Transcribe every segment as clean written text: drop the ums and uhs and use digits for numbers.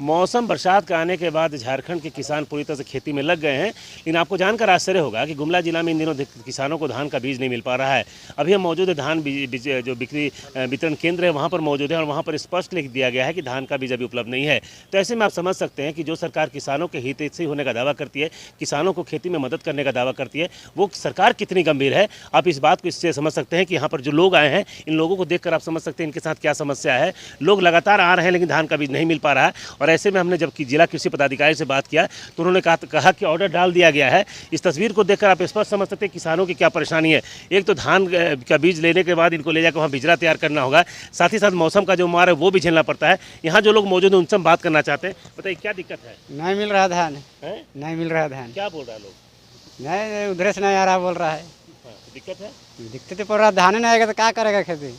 मौसम बरसात का आने के बाद झारखंड के किसान पूरी तरह से खेती में लग गए हैं। लेकिन आपको जानकर आश्चर्य होगा कि गुमला जिला में इन दिनों किसानों को धान का बीज नहीं मिल पा रहा है। अभी हम मौजूद है धान जो बिक्री वितरण केंद्र है वहाँ पर मौजूद है और वहाँ पर स्पष्ट लिख दिया गया है कि धान का बीज अभी उपलब्ध नहीं है। तो ऐसे में आप समझ सकते हैं कि जो सरकार किसानों के हितैषी होने का दावा करती है, किसानों को खेती में मदद करने का दावा करती है, वो सरकार कितनी गंभीर है। आप इस बात को इससे समझ सकते हैं कि यहाँ पर जो लोग आए हैं, इन लोगों को देखकर आप समझ सकते हैं इनके साथ क्या समस्या है। लोग लगातार आ रहे हैं लेकिन धान का बीज नहीं मिल पा रहा है। और ऐसे में हमने जब जिला कृषि पदाधिकारी से बात किया तो उन्होंने कहा कि ऑर्डर डाल दिया गया है। इस तस्वीर को देखकर आप स्पष्ट समझ सकते हैं किसानों की क्या परेशानी है। एक तो धान का बीज लेने के बाद इनको ले जाकर वहाँ बिजरा तैयार करना होगा, साथ ही साथ मौसम का जो मार है वो भी झेलना पड़ता है। यहाँ जो लोग मौजूद हैं उनसे हम बात करना चाहते हैं। बताइए क्या दिक्कत है? नहीं मिल रहा धान है? नहीं मिल रहा धान। क्या बोल रहा है लोग? नहीं, उधर से नहीं आ रहा बोल रहा है। दिक्कत है? दिक्कत पड़ रहा, धान नहीं आएगा तो क्या करेगा खेती?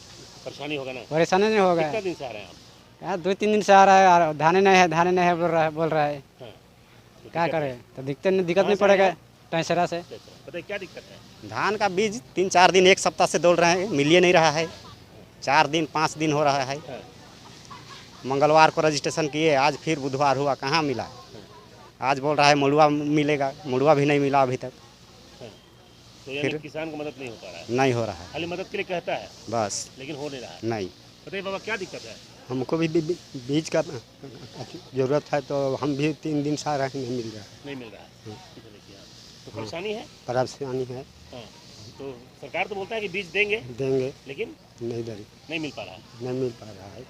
परेशानी होगा ना? परेशानी नहीं होगा। कितना दिन से आ रहे हैं आप? यहाँ 2-3 दिन से आ रहा है, धान नहीं है बोल रहा है। क्या करे? तो दिक्कत नहीं पड़ेगा टैंसरा से। बताइए क्या दिक्कत है? धान का बीज 3-4 दिन एक सप्ताह से दौड़ रहे हैं, मिल ही नहीं रहा है। 4 दिन 5 दिन हो रहा है। मंगलवार को रजिस्ट्रेशन किए, आज फिर बुधवार हुआ, कहाँ मिला। आज बोल रहा है मुड़ुआ मिलेगा, मुड़ुआ भी नहीं मिला अभी तक। तो यानी किसान को मदद नहीं हो पा रहा है? नहीं हो रहा है, खाली मदद के लिए कहता है बस, लेकिन हो नहीं रहा है। नहीं। बताइए बाबा क्या दिक्कत है? हमको भी बीज का जरूरत है तो हम भी 3 दिन से आ रहे हैं, नहीं मिल रहा है। नहीं मिल रहा है। तो परेशानी है? परेशानी है। तो सरकार तो बोलता है कि बीज देंगे लेकिन नहीं मिल पा रहा है। नहीं मिल पा रहा है।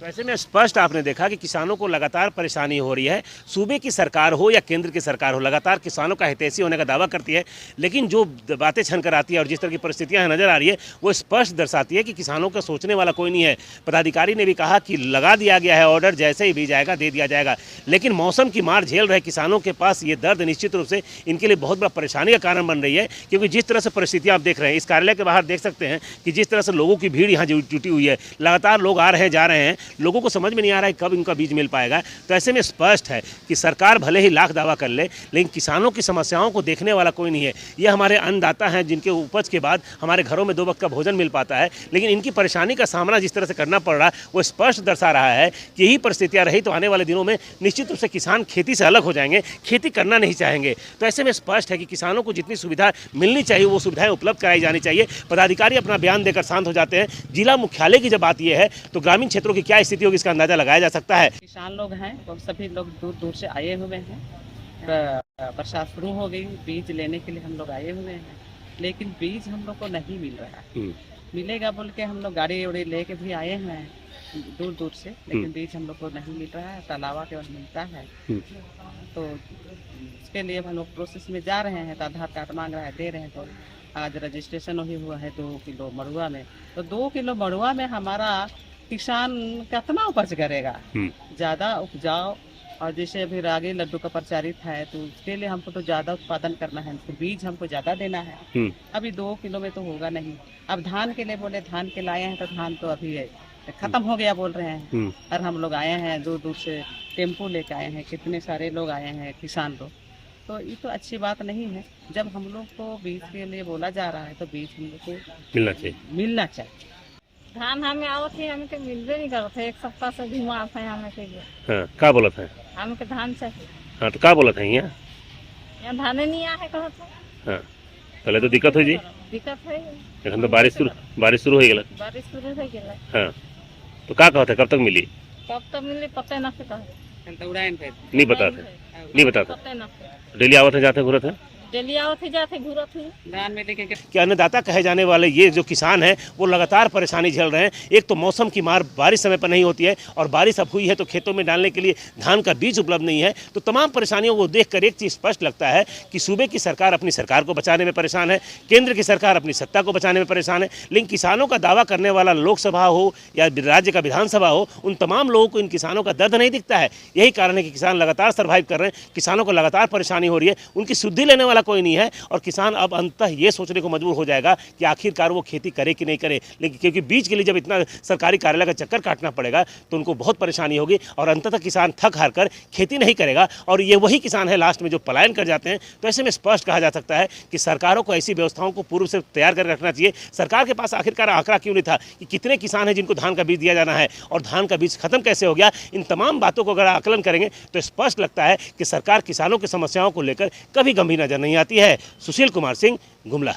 तो ऐसे में स्पष्ट आपने देखा कि किसानों को लगातार परेशानी हो रही है। सूबे की सरकार हो या केंद्र की सरकार हो, लगातार किसानों का हितैषी होने का दावा करती है, लेकिन जो बातें छन कर आती है और जिस तरह की परिस्थितियां नजर आ रही है वो स्पष्ट दर्शाती है कि किसानों का सोचने वाला कोई नहीं है। पदाधिकारी ने भी कहा कि लगा दिया गया है ऑर्डर, जैसे ही बीज आएगा दे दिया जाएगा, लेकिन मौसम की मार झेल रहे किसानों के पास ये दर्द निश्चित रूप से इनके लिए बहुत बड़ा परेशानी का कारण बन रही है। क्योंकि जिस तरह से परिस्थितियाँ आप देख रहे हैं, इस कार्यालय के बाहर देख सकते हैं कि जिस तरह से लोगों की भीड़ यहाँ जुटी हुई है, लगातार लोग आ रहे हैं जा रहे हैं, लोगों को समझ में नहीं आ रहा है कब इनका बीज मिल पाएगा। तो ऐसे में स्पष्ट है कि सरकार भले ही लाख दावा कर ले, लेकिन किसानों की समस्याओं को देखने वाला कोई नहीं है। ये हमारे अन्नदाता हैं जिनके उपज के बाद हमारे घरों में 2 वक्त का भोजन मिल पाता है, लेकिन इनकी परेशानी का सामना जिस तरह से करना पड़ रहा है वो स्पष्ट दर्शा रहा है कि यही परिस्थितियाँ रही तो आने वाले दिनों में निश्चित रूप से किसान खेती से अलग हो जाएंगे, खेती करना नहीं चाहेंगे। तो ऐसे में स्पष्ट है कि किसानों को जितनी सुविधा मिलनी चाहिए वो सुविधाएं उपलब्ध कराई जानी चाहिए। पदाधिकारी अपना बयान देकर शांत हो जाते हैं। जिला मुख्यालय की जब बात यह है तो ग्रामीण क्षेत्रों की क्या स्थिति होगी इसका अंदाजा लगाया जा सकता है। किसान लोग हैं वो सभी लोग दूर दूर से आए हुए हैं। बरसात शुरू हो गई, बीज लेने के लिए हम लोग आए हुए हैं, लेकिन बीज हम लोग को नहीं मिल रहा है। मिलेगा बोल के हम लोग गाड़ी उड़ी लेके भी आए हैं दूर दूर से, लेकिन बीज हम लोग को नहीं मिल रहा है। तालाबा के मिलता है तो उसके लिए हम लोग प्रोसेस में जा रहे हैं। तो आधार कार्ड मांग रहा है, दे रहे हैं। तो आज रजिस्ट्रेशन वही हुआ है 2 किलो मड़ुआ में। तो 2 किलो मड़ुआ में हमारा किसान कितना उपज करेगा? ज़्यादा उपजाओ। और जैसे अभी रागी लड्डू का प्रचारित है तो उसके लिए हमको तो ज़्यादा उत्पादन करना है, तो बीज हमको ज़्यादा देना है। अभी 2 किलो में तो होगा नहीं। अब धान के लिए बोले, धान के लाए हैं तो धान तो अभी खत्म हो गया बोल रहे हैं। और हम लोग आए हैं दूर दूर से, टेम्पो लेके आए हैं, कितने सारे लोग आए हैं किसान लोग। तो ये तो अच्छी बात नहीं है। जब हम लोग को बीज के लिए बोला जा रहा है तो बीज हम लोग को मिलना चाहिए। धान हमें आवत है, हमके मिलबे नहीं करत है। 1 सप्ताह से घुमात है हमें के लिए। हाँ, का बोलत है? हमके धान चाहिए। हाँ, तो का बोलत है यहाँ धाने नहीं आ है कहत है। हाँ, पहले तो दिक्कत हो जी। दिक्कत है। এখন तो बारिश शुरू हो गेल। बारिश शुरू हो गेल। हाँ, तो का कहते कब तक मिली? कब तक मिली पता ना से कहत। नहीं बताते। पता ना। डेली आवत है जाते घूरत है? डेली आवत है जाते घूरत है। धान में लेके कि अन्नदाता कहे जाने वाले ये जो किसान हैं वो लगातार परेशानी झेल रहे हैं। एक तो मौसम की मार, बारिश समय पर नहीं होती है, और बारिश अब हुई है तो खेतों में डालने के लिए धान का बीज उपलब्ध नहीं है। तो तमाम परेशानियों को देखकर एक चीज़ स्पष्ट लगता है कि सूबे की सरकार अपनी सरकार को बचाने में परेशान है, केंद्र की सरकार अपनी सत्ता को बचाने में परेशान है, लेकिन किसानों का दावा करने वाला लोकसभा हो या राज्य का विधानसभा हो, उन तमाम लोगों को इन किसानों का दर्द नहीं दिखता है। यही कारण है कि किसान लगातार सर्वाइव कर रहे हैं, किसानों को लगातार परेशानी हो रही है। उनकी सुधि लेने वाला कोई नहीं है और किसान अब अंततः ये सोचने को मजबूर हो जाएगा कि आखिरकार वो खेती करे कि नहीं करे। लेकिन क्योंकि बीज के लिए जब इतना सरकारी कार्यालय का चक्कर काटना पड़ेगा तो उनको बहुत परेशानी होगी और अंततः किसान थक हार कर खेती नहीं करेगा और ये वही किसान है लास्ट में जो पलायन कर जाते हैं। तो ऐसे में स्पष्ट कहा जा सकता है कि सरकारों को ऐसी व्यवस्थाओं को पूर्व से तैयार कर रखना चाहिए। सरकार के पास आखिरकार आंकड़ा क्यों नहीं था कि कितने किसान हैं जिनको धान का बीज दिया जाना है और धान का बीज खत्म कैसे हो गया। इन तमाम बातों को अगर आकलन करेंगे तो स्पष्ट लगता है कि सरकार किसानों की समस्याओं को लेकर कभी गंभीर नजर नहीं आती है। सुशील कुमार सिंह, गुमला।